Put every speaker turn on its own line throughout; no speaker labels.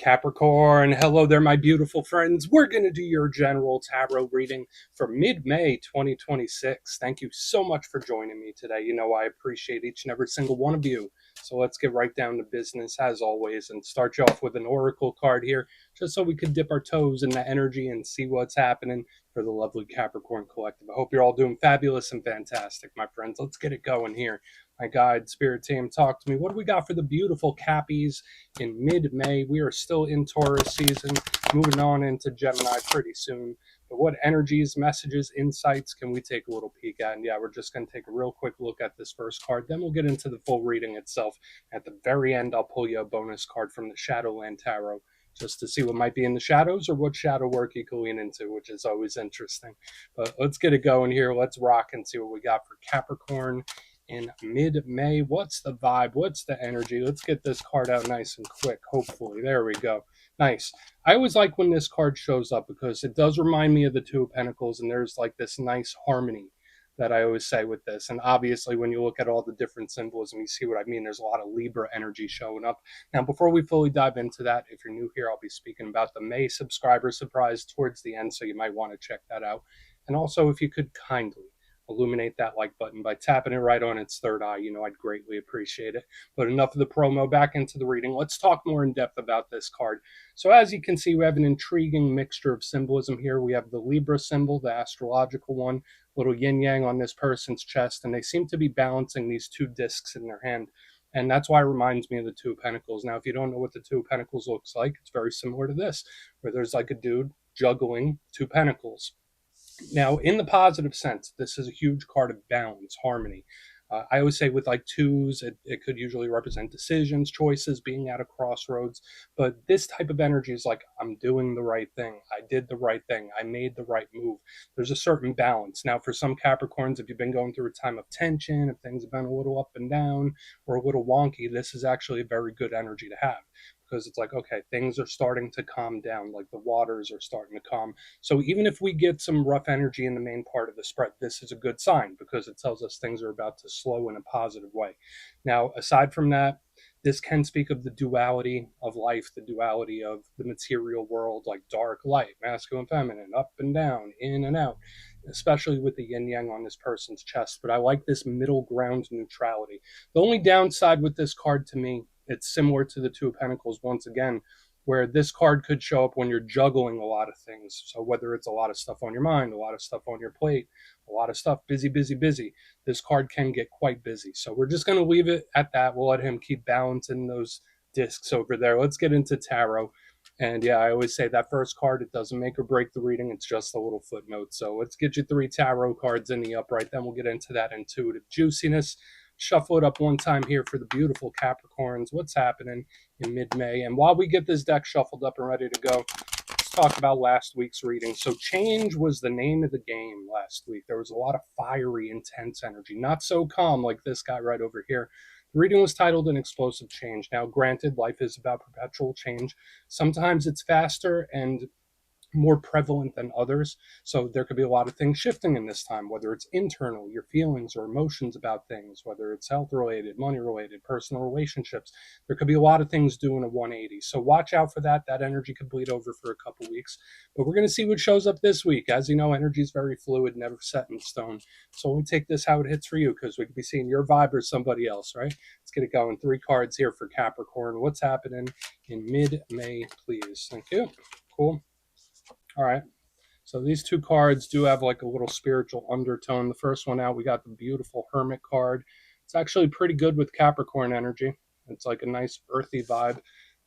Capricorn, hello there, my beautiful friends. We're going to do your general tarot reading for mid-May 2026. Thank you so much for joining me today. You know, I appreciate each and every single one of you. So let's get right down to business, as always, and start you off with an oracle card here, just so we could dip our toes in the energy and see what's happening for the lovely Capricorn collective. I hope you're all doing fabulous and fantastic, my friends. Let's get it going here. My guide, spirit team, talk to me. What do we got for the beautiful Cappies in mid-May? We are still in Taurus season, moving on into Gemini pretty soon. But what energies, messages, insights can we take a little peek at? And yeah, we're just going to take a real quick look at this first card. Then we'll get into the full reading itself. At the very end, I'll pull you a bonus card from the Shadowland Tarot, just to see what might be in the shadows or what shadow work you can lean into, which is always interesting. But let's get it going here. Let's rock and see what we got for Capricorn in mid-May. What's the vibe? What's the energy? Let's get this card out nice and quick, hopefully. There we go. Nice. I always like when this card shows up because it does remind me of the Two of Pentacles, and there's like this nice harmony that I always say with this. And obviously, when you look at all the different symbolism, you see what I mean. There's a lot of Libra energy showing up. Now, before we fully dive into that, if you're new here, I'll be speaking about the May subscriber surprise towards the end, so you might want to check that out. And also, if you could kindly illuminate that like button by tapping it right on its third eye, you know, I'd greatly appreciate it. But enough of the promo, back into the reading. Let's talk more in depth about this card. So as you can see, we have an intriguing mixture of symbolism here. We have the Libra symbol, the astrological one, little yin yang on this person's chest, and they seem to be balancing these two discs in their hand. And that's why it reminds me of the Two of Pentacles. Now, if you don't know what the Two of Pentacles looks like, it's very similar to this, where there's like a dude juggling two pentacles. Now, in the positive sense, this is a huge card of balance, harmony. I always say with like twos, it could usually represent decisions, choices, being at a crossroads. But this type of energy is like, I'm doing the right thing. I did the right thing. I made the right move. There's a certain balance. Now, for some Capricorns, if you've been going through a time of tension, if things have been a little up and down or a little wonky, this is actually a very good energy to have. Because it's like, okay, things are starting to calm down, like the waters are starting to calm. So even if we get some rough energy in the main part of the spread, this is a good sign because it tells us things are about to slow in a positive way. Now, aside from that, this can speak of the duality of life, the duality of the material world, like dark, light, masculine, feminine, up and down, in and out, especially with the yin yang on this person's chest. But I like this middle ground neutrality. The only downside with this card to me, it's similar to the Two of Pentacles once again, where this card could show up when you're juggling a lot of things. So whether it's a lot of stuff on your mind, a lot of stuff on your plate, a lot of stuff, busy, busy, busy, this card can get quite busy. So we're just going to leave it at that. We'll let him keep balancing those discs over there. Let's get into tarot. And yeah, I always say that first card, it doesn't make or break the reading. It's just a little footnote. So let's get you 3 tarot cards in the upright. Then we'll get into that intuitive juiciness. Shuffle it up one time here for the beautiful Capricorns. What's happening in mid-May? And while we get this deck shuffled up and ready to go, let's talk about last week's reading. So change was the name of the game last week. There was a lot of fiery, intense energy, not so calm like this guy right over here. The reading was titled An Explosive Change. Now, granted, life is about perpetual change. Sometimes it's faster and more prevalent than others. So there could be a lot of things shifting in this time, whether it's internal, your feelings or emotions about things, whether it's health related, money related, personal relationships. There could be a lot of things doing a 180. So watch out for that. That energy could bleed over for a couple weeks. But we're going to see what shows up this week. As you know, energy is very fluid, never set in stone. So we take this how it hits for you, because we could be seeing your vibe or somebody else, right? Let's get it going. 3 cards here for Capricorn. What's happening in mid-May, please? Thank you. Cool. All right, so these 2 cards do have like a little spiritual undertone. The first one out, we got the beautiful Hermit card. It's actually pretty good with Capricorn energy. It's like a nice earthy vibe.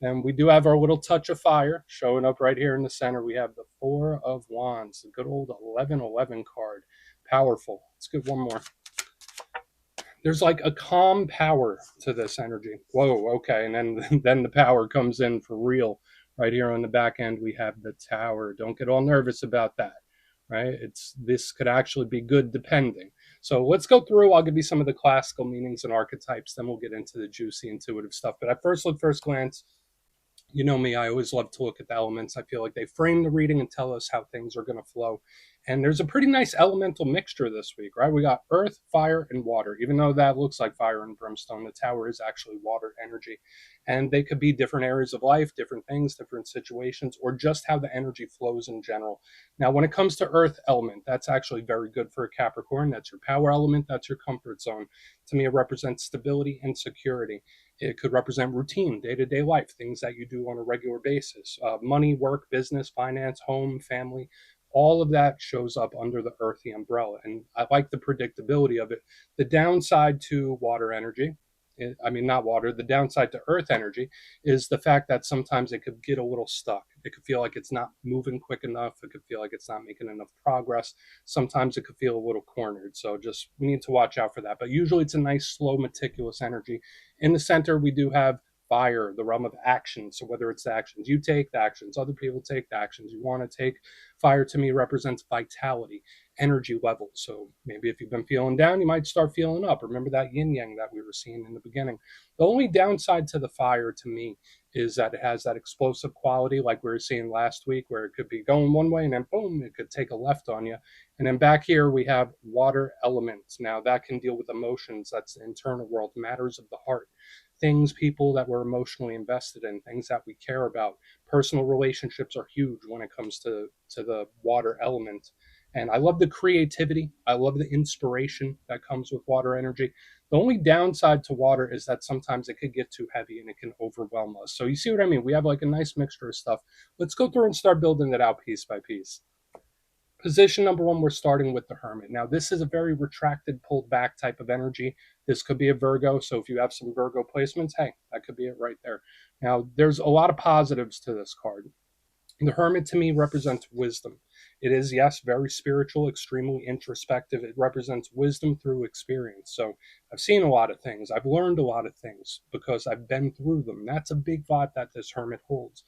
And we do have our little touch of fire showing up right here in the center. We have the 4 of Wands, the good old 1111 card. Powerful. Let's get one more. There's like a calm power to this energy. Whoa, okay, and then the power comes in for real. Right here on the back end, we have the Tower. Don't get all nervous about that, right? This could actually be good depending. So let's go through. I'll give you some of the classical meanings and archetypes. Then we'll get into the juicy intuitive stuff. But at first glance, You know me, I always love to look at the elements. I feel like they frame the reading and tell us how things are going to flow. And there's a pretty nice elemental mixture this week, right? We got earth, fire, and water. Even though that looks like fire and brimstone, the tower is actually water energy. And they could be different areas of life, different things, different situations, or just how the energy flows in general. Now, when it comes to earth element, that's actually very good for a Capricorn. That's your power element, that's your comfort zone. To me, it represents stability and security. It could represent routine, day to day life, things that you do on a regular basis, money, work, business, finance, home, family. All of that shows up under the earthy umbrella. And I like the predictability of it. The downside to water energy, I mean, not water, the downside to earth energy is the fact that sometimes it could get a little stuck. It could feel like it's not moving quick enough. It could feel like it's not making enough progress. Sometimes it could feel a little cornered. So just we need to watch out for that. But usually it's a nice, slow, meticulous energy. In the center, we do have fire, the realm of action. So whether it's the actions you take, the actions other people take, the actions you want to take, fire to me represents vitality, energy levels. So maybe if you've been feeling down, you might start feeling up. Remember that yin yang that we were seeing in the beginning. The only downside to the fire to me is that it has that explosive quality, like we were seeing last week, where it could be going one way and then boom, it could take a left on you. And then back here, we have water elements. Now, that can deal with emotions. That's the internal world, matters of the heart, things, people that we're emotionally invested in, things that we care about. Personal relationships are huge when it comes to the water element. And I love the creativity. I love the inspiration that comes with water energy. The only downside to water is that sometimes it could get too heavy and it can overwhelm us. So you see what I mean? We have like a nice mixture of stuff. Let's go through and start building it out piece by piece. Position number one, we're starting with the Hermit. Now, this is a very retracted, pulled back type of energy. This could be a Virgo. So if you have some Virgo placements, hey, that could be it right there. Now, there's a lot of positives to this card. The Hermit to me represents wisdom. It is, yes, very spiritual, extremely introspective. It represents wisdom through experience. So I've seen a lot of things. I've learned a lot of things because I've been through them. That's a big vibe that this Hermit holds.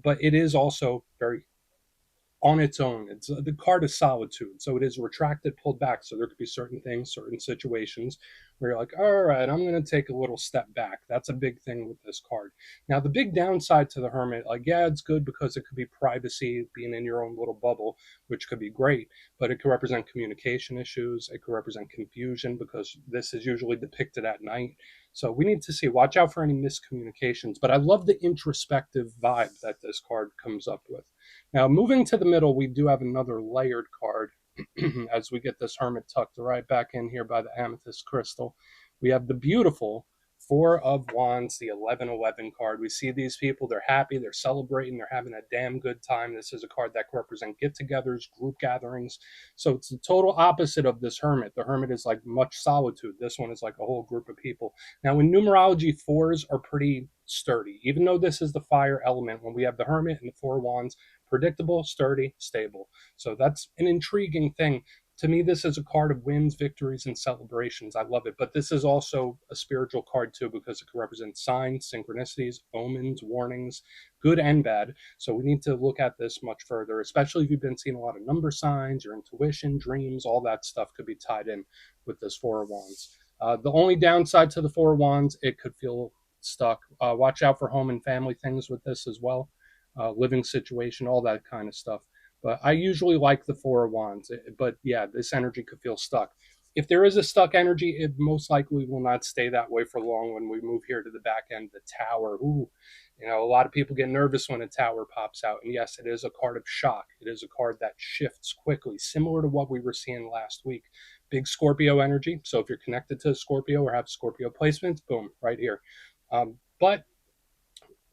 But it is also very on its own. It's the card is solitude, so it is retracted, pulled back. So there could be certain things, certain situations where you're like, all right, I'm going to take a little step back. That's a big thing with this card. Now, the big downside to the Hermit, like, yeah, it's good because it could be privacy, being in your own little bubble, which could be great, but it could represent communication issues. It could represent confusion because this is usually depicted at night. So we need to see, watch out for any miscommunications. But I love the introspective vibe that this card comes up with. Now, moving to the middle, we do have another layered card as we get this Hermit tucked right back in here by the amethyst crystal. We have the beautiful Four of Wands, the 1111 card. We see these people, they're happy, they're celebrating, they're having a damn good time. This is a card that can represent get togethers, group gatherings. So it's the total opposite of this Hermit. The Hermit is like much solitude. This one is like a whole group of people. Now, in numerology, fours are pretty sturdy. Even though this is the fire element, when we have the Hermit and the Four Wands, predictable, sturdy, stable. So that's an intriguing thing. To me, this is a card of wins, victories, and celebrations. I love it. But this is also a spiritual card, too, because it can represent signs, synchronicities, omens, warnings, good and bad. So we need to look at this much further, especially if you've been seeing a lot of number signs, your intuition, dreams, all that stuff could be tied in with this Four of Wands. The only downside to the Four of Wands, it could feel stuck. Watch out for home and family things with this as well. Living situation, all that kind of stuff. But I usually like the Four of Wands. But yeah, this energy could feel stuck. If there is a stuck energy, it most likely will not stay that way for long when we move here to the back end, the Tower. Ooh, a lot of people get nervous when a Tower pops out. And yes, it is a card of shock. It is a card that shifts quickly, similar to what we were seeing last week. Big Scorpio energy. So if you're connected to Scorpio or have Scorpio placements, boom, right here. But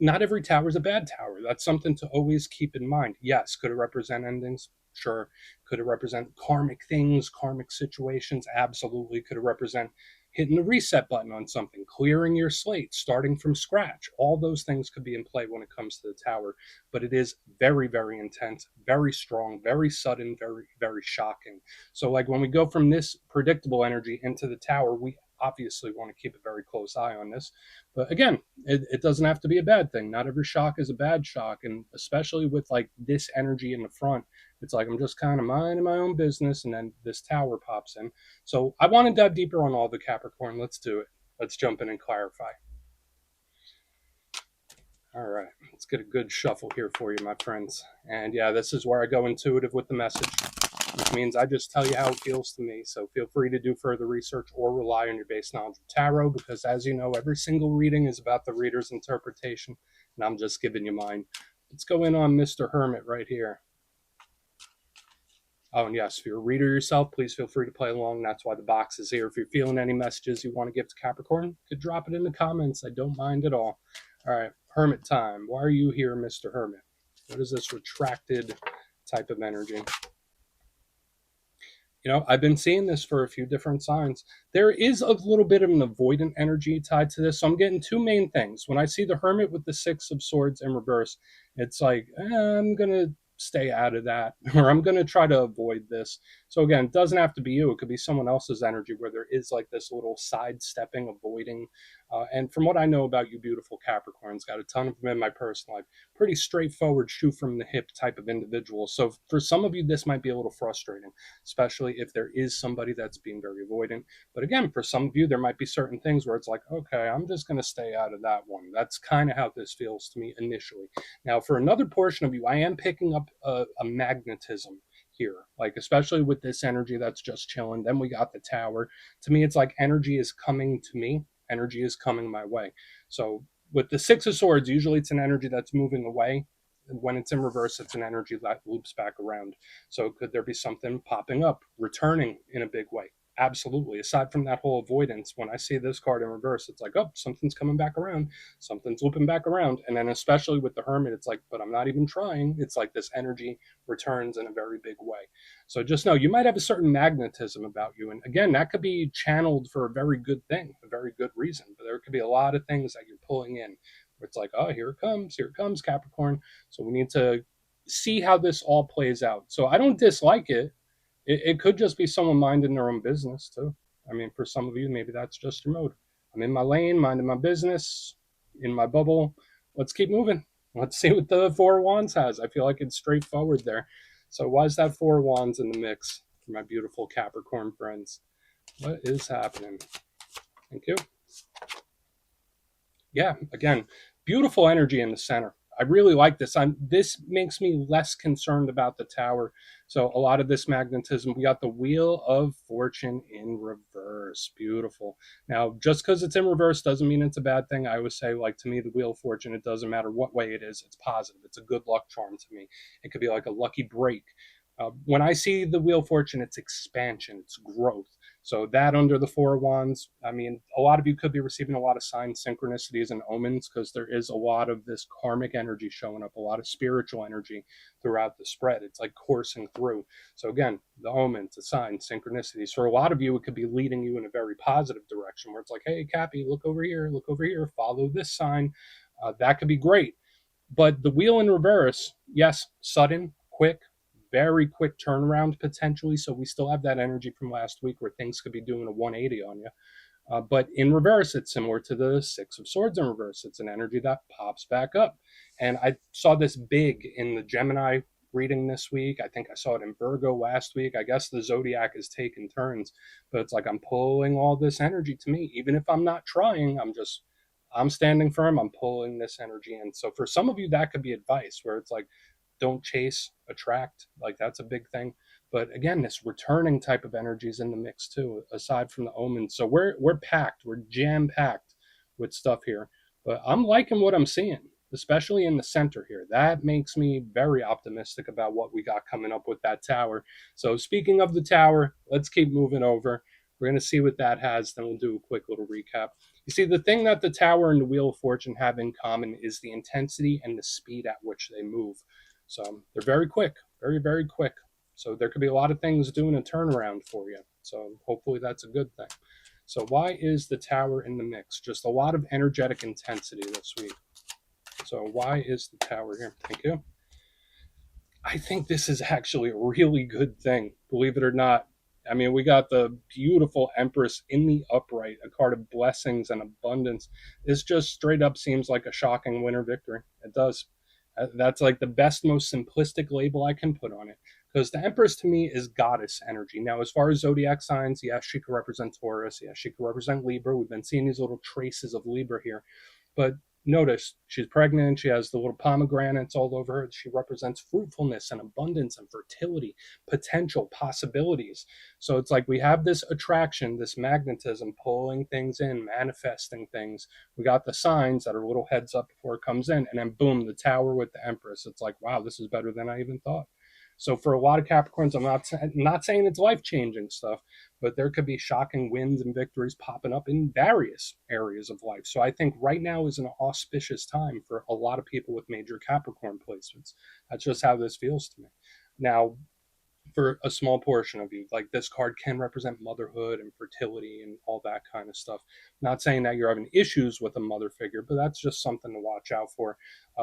not every tower is a bad tower. That's something to always keep in mind. Yes, could it represent endings? Sure. Could it represent karmic things, karmic situations? Absolutely. Could it represent hitting the reset button on something, clearing your slate, starting from scratch? All those things could be in play when it comes to the tower, but it is very, very intense, very strong, very sudden, very, very shocking. So, like when we go from this predictable energy into the tower, we obviously want to keep a very close eye on this. But again, it doesn't have to be a bad thing. Not every shock is a bad shock. And especially with like this energy in the front, it's like I'm just kind of minding my own business. And then this tower pops in. So I want to dive deeper on all the Capricorn. Let's do it. Let's jump in and clarify. All right. Let's get a good shuffle here for you, my friends. And yeah, this is where I go intuitive with the message, which means I just tell you how it feels to me. So feel free to do further research or rely on your base knowledge of tarot, because as you know, every single reading is about the reader's interpretation, and I'm just giving you mine. Let's go in on Mr. Hermit right here. Oh, and yes, if you're a reader yourself, please feel free to play along. That's why the box is here. If you're feeling any messages you want to give to Capricorn, you could drop it in the comments. I don't mind at all. All right, Hermit time. Why are you here, Mr. Hermit? What is this retracted type of energy? You know, I've been seeing this for a few different signs. There is a little bit of an avoidant energy tied to this. So I'm getting two main things. When I see the Hermit with the Six of Swords in reverse, it's like, I'm going to stay out of that, or I'm going to try to avoid this. So again, it doesn't have to be you. It could be someone else's energy where there is like this little sidestepping, avoiding. And from what I know about you beautiful Capricorns, got a ton of them in my personal life, pretty straightforward, shoot from the hip type of individual. So for some of you, this might be a little frustrating, especially if there is somebody that's being very avoidant. But again, for some of you, there might be certain things where it's like, okay, I'm just going to stay out of that one. That's kind of how this feels to me initially. Now, for another portion of you, I am picking up a magnetism here, like especially with this energy that's just chilling. Then we got the Tower. To me, it's like energy is coming to me, energy is coming my way. So with the Six of Swords, usually it's an energy that's moving away. When it's in reverse, it's an energy that loops back around. So could there be something popping up, returning in a big way? Absolutely. Aside from that whole avoidance, when I see this card in reverse, it's like, oh, something's coming back around, something's looping back around. And then especially with the Hermit, it's like, but I'm not even trying. It's like this energy returns in a very big way. So just know you might have a certain magnetism about you. And again, that could be channeled for a very good thing, a very good reason. But there could be a lot of things that you're pulling in where it's like, oh, here it comes, Capricorn. So we need to see how this all plays out. So I don't dislike it. It could just be someone minding their own business too. I mean, for some of you, maybe that's just your mode. I'm in my lane, minding my business, in my bubble. Let's keep moving. Let's see what the Four of Wands has. I feel like it's straightforward there. So why is that Four of Wands in the mix for my beautiful Capricorn friends? What is happening? Thank you. Yeah, again, beautiful energy in the center. I really like this. This makes me less concerned about the Tower. So a lot of this magnetism, we got the Wheel of Fortune in reverse. Beautiful. Now, just because it's in reverse doesn't mean it's a bad thing. I always say, like, to me, the Wheel of Fortune, it doesn't matter what way it is. It's positive. It's a good luck charm to me. It could be like a lucky break. When I see the Wheel of Fortune, it's expansion, it's growth. So that under the Four of Wands, I mean, a lot of you could be receiving a lot of signs, synchronicities, and omens because there is a lot of this karmic energy showing up, a lot of spiritual energy throughout the spread. It's like coursing through. So again, the omens, the signs, synchronicities. For a lot of you, it could be leading you in a very positive direction where it's like, hey, Cappy, look over here, follow this sign. That could be great. But the wheel in reverse, yes, sudden, quick, very quick turnaround potentially. So we still have that energy from last week where things could be doing a 180 on you. But in reverse, it's similar to the Six of Swords in reverse. It's an energy that pops back up. And I saw this big in the Gemini reading this week. I think I saw it in Virgo last week. I guess the zodiac is taking turns, but it's like I'm pulling all this energy to me. Even if I'm not trying, I'm standing firm. I'm pulling this energy in. So for some of you, that could be advice where it's like, don't chase, attract. Like that's a big thing. But again, this returning type of energy is in the mix too, aside from the omens. So we're packed, we're jam packed with stuff here. But I'm liking what I'm seeing, especially in the center here. That makes me very optimistic about what we got coming up with that Tower. So speaking of the Tower, let's keep moving over. We're going to see what that has, then we'll do a quick little recap. You see, the thing that the Tower and the Wheel of Fortune have in common is the intensity and the speed at which they move. So they're very quick, very, very quick. So there could be a lot of things doing a turnaround for you. So hopefully that's a good thing. So why is the Tower in the mix? Just a lot of energetic intensity this week. So why is the Tower here? Thank you. I think this is actually a really good thing, believe it or not. I mean, we got the beautiful Empress in the upright, a card of blessings and abundance. This just straight up seems like a shocking winner victory. It does. That's like the best, most simplistic label I can put on it. Because the Empress to me is goddess energy. Now, as far as zodiac signs, yes, she could represent Taurus. Yes, she could represent Libra. We've been seeing these little traces of Libra here. But Notice she's pregnant. She has the little pomegranates all over her. She represents fruitfulness and abundance and fertility, potential, possibilities. So it's like we have this attraction, this magnetism pulling things in, manifesting things. We got the signs that are little heads up before it comes in, and then boom, the tower with the Empress. It's like, wow, this is better than I even thought. So for a lot of Capricorns, I'm not saying it's life changing stuff, but there could be shocking wins and victories popping up in various areas of life. So I think right now is an auspicious time for a lot of people with major Capricorn placements. That's just how this feels to me. Now, for a small portion of you. Like this card can represent motherhood and fertility and all that kind of stuff. Not saying that you're having issues with a mother figure, but that's just something to watch out for.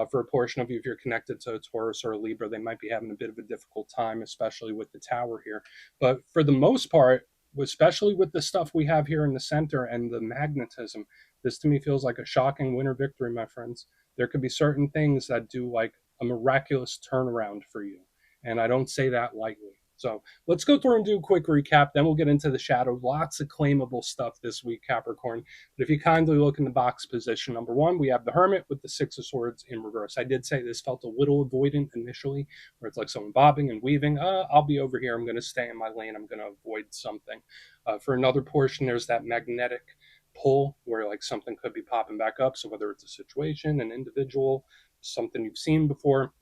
For a portion of you, if you're connected to a Taurus or a Libra, they might be having a bit of a difficult time, especially with the tower here. But for the most part, especially with the stuff we have here in the center and the magnetism, this to me feels like a shocking winter victory, my friends. There could be certain things that do like a miraculous turnaround for you. And I don't say that lightly. So let's go through and do a quick recap. Then we'll get into the shadow. Lots of claimable stuff this week, Capricorn. But if you kindly look in the box position, number one, we have the Hermit with the Six of Swords in reverse. I did say this felt a little avoidant initially, where it's like someone bobbing and weaving. I'll be over here. I'm going to stay in my lane. I'm going to avoid something. For another portion, there's that magnetic pull where like something could be popping back up. So whether it's a situation, an individual, something you've seen before,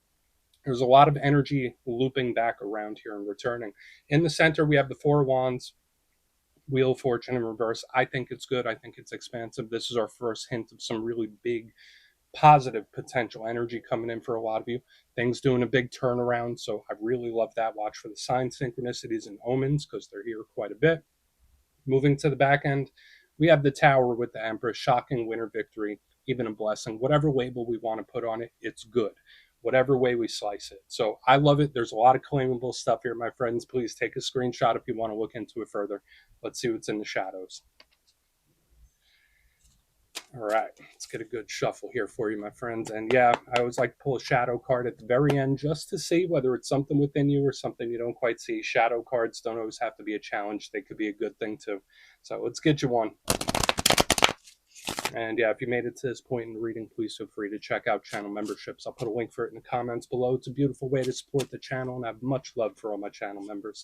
there's a lot of energy looping back around here and returning. In the center, we have the Four of Wands, Wheel of Fortune in reverse. I think it's good. I think it's expansive. This is our first hint of some really big positive potential energy coming in for a lot of you. Things doing a big turnaround. So I really love that. Watch for the sign synchronicities and omens because they're here quite a bit. Moving to the back end, we have the Tower with the Empress, shocking winter victory, even a blessing. Whatever label we want to put on it, it's good. Whatever way we slice it. So I love it. There's a lot of claimable stuff here, my friends. Please take a screenshot if you want to look into it further. Let's see what's in the shadows. All right, let's get a good shuffle here for you, my friends. And yeah, I always like to pull a shadow card at the very end just to see whether it's something within you or something you don't quite see. Shadow cards don't always have to be a challenge, they could be a good thing too. So let's get you one. And yeah, if you made it to this point in the reading, please feel free to check out channel memberships. I'll put a link for it in the comments below. It's a beautiful way to support the channel, and I have much love for all my channel members.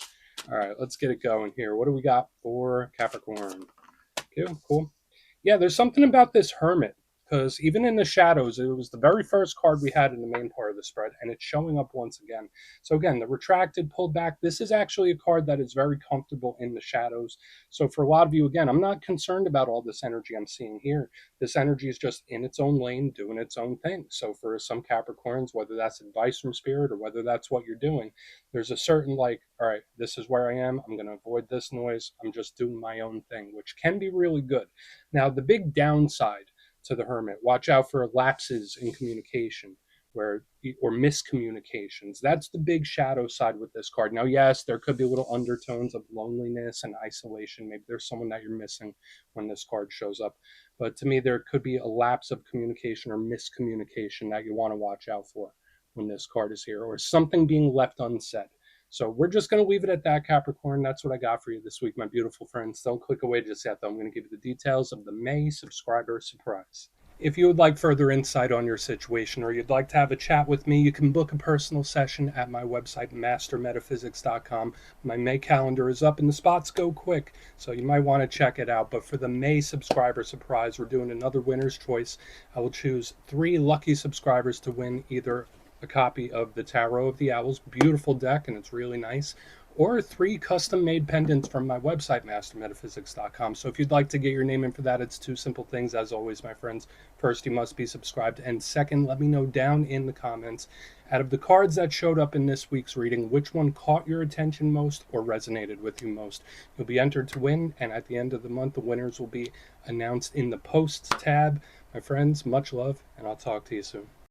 All right, let's get it going here. What do we got for Capricorn? Cool. Yeah, there's something about this Hermit, because even in the shadows, it was the very first card we had in the main part of the spread, and it's showing up once again. So again, the retracted, pulled back, this is actually a card that is very comfortable in the shadows. So for a lot of you, again, I'm not concerned about all this energy I'm seeing here. This energy is just in its own lane, doing its own thing. So for some Capricorns, whether that's advice from Spirit or whether that's what you're doing, there's a certain like, all right, this is where I am. I'm going to avoid this noise. I'm just doing my own thing, which can be really good. Now, the big downside to the Hermit, watch out for lapses in communication or miscommunications. That's the big shadow side with this card. Now, yes, there could be little undertones of loneliness and isolation. Maybe there's someone that you're missing when this card shows up. But to me, there could be a lapse of communication or miscommunication that you want to watch out for when this card is here, or something being left unsaid. So we're just going to leave it at that, Capricorn. That's what I got for you this week, my beautiful friends. Don't click away just yet, though. I'm going to give you the details of the May subscriber surprise. If you would like further insight on your situation or you'd like to have a chat with me, you can book a personal session at my website, mastermetaphysics.com. My May calendar is up and the spots go quick, so you might want to check it out. But for the May subscriber surprise, we're doing another winner's choice. I will choose 3 lucky subscribers to win either a copy of the Tarot of the Owls, beautiful deck, and it's really nice, or 3 custom-made pendants from my website, mastermetaphysics.com. So if you'd like to get your name in for that, it's 2 simple things, as always, my friends. First, you must be subscribed, and second, let me know down in the comments, out of the cards that showed up in this week's reading, which one caught your attention most or resonated with you most. You'll be entered to win, and at the end of the month, the winners will be announced in the Posts tab. My friends, much love, and I'll talk to you soon.